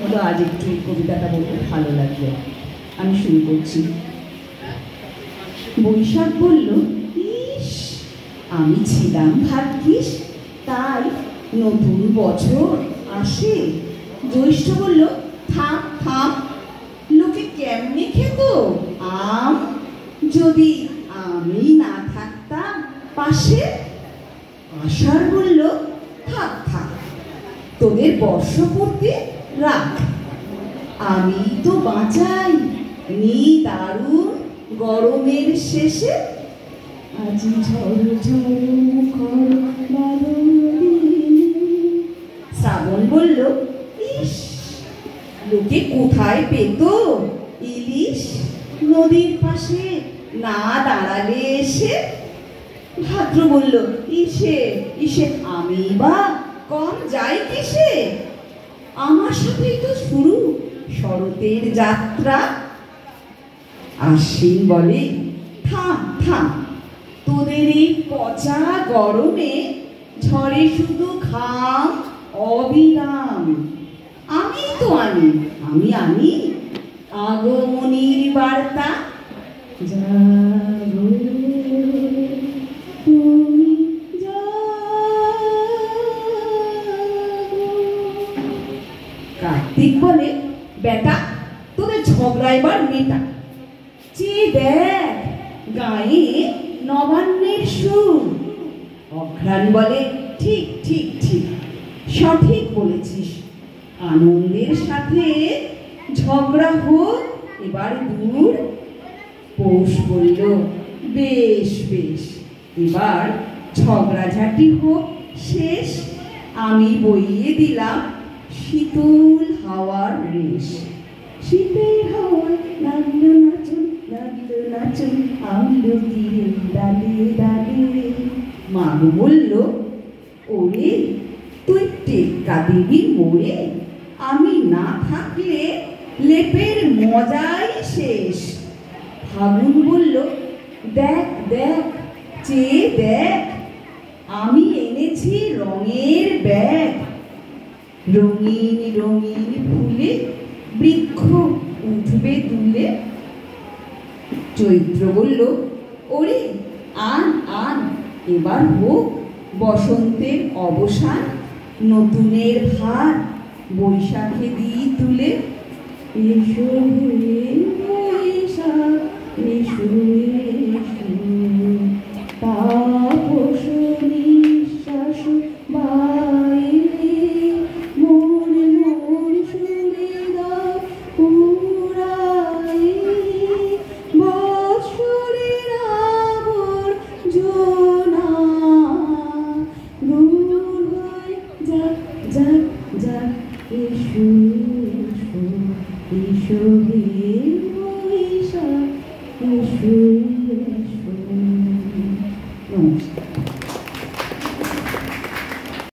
হয়তো আজ একটু এই কবিতাটা বলতে ভালো লাগবে। আমি শুরু করছি। বৈশাখ বলল, ইস আমি ছিলাম ভাগ্যিস, তাই নতুন বছর আসে। জ্যৈষ্ঠ বলল, থাম থাম, লোকে কেমনে খেত আম, যদি আমি না থাকতাম পাশে। আষাঢ় বলল, থাক থাক, তোদের বর্ষপূর্তি রাখ, আমি তো বাঁচাই নি দারুণ গরমের শেষে। আজি ঝড় ঝড় মুখর শ্রাবণ বলল, ইস লোকে কোথায় পেত ইলিশ, নদীর পাশে না দাঁড়ালে এসে। ভাদ্র বলল, ইসে ইসে আমি বা কম যাই কিসে, আমার সাথেই তো শুরু শরতের যাত্রা। আশ্বিন বলে, থাম থাম, তোদের এই পচা গরমে ঝরে শুধু ঘাম অবিরাম। আমি তো আনি, আমি আনি আগমনীর বার্তা। কার্তিক বলে, বেটা তোদের ঝগড়া এবার মেটা, চেয়ে দেখ গায়ে নবান্নের সুর। অঘ্রাণ বলে, ঠিক ঠিক ঠিক, সঠিক বলেছিস, আনন্দের সাথে ঝগড়া হোক এবার দূর। পৌষ বলল, বেশ বেশ, এবার ঝগড়াঝাটি হোক শেষ, আমি বইয়ে দিলাম শীতল হাওয়ার রেশ। শীতের হাওয়া নাচল নাচল নাচল নাচল আমলকির ডালে ডালে। মাগ বলল, ওরে তুই টেক্কা দিবি মোড়ে, আমি না থাকলে লেপের মজাই শেষ। ফাগুন বলল, দেখ দেখ চেয়ে দেখ, আমি এনেছি রঙের ব্যাগ, রঙিন রঙিন ফুলে বৃক্ষ উঠবে দুলে। চৈত্র বলল, ওরে আন আন, এবার হোক বসন্তের অবসান, নতুনের ভার বৈশাখে দিই তুলে। এসো হে বৈশাখ এসো এসো, তাপস নিঃশ্বাস বাইরে, মোর মোর সুবিধা পুরাই, বৎসরের আবর্জনা দূর হয়ে যাক যাক যাক। এসো এসো এসো হে বৈশাখ এসো।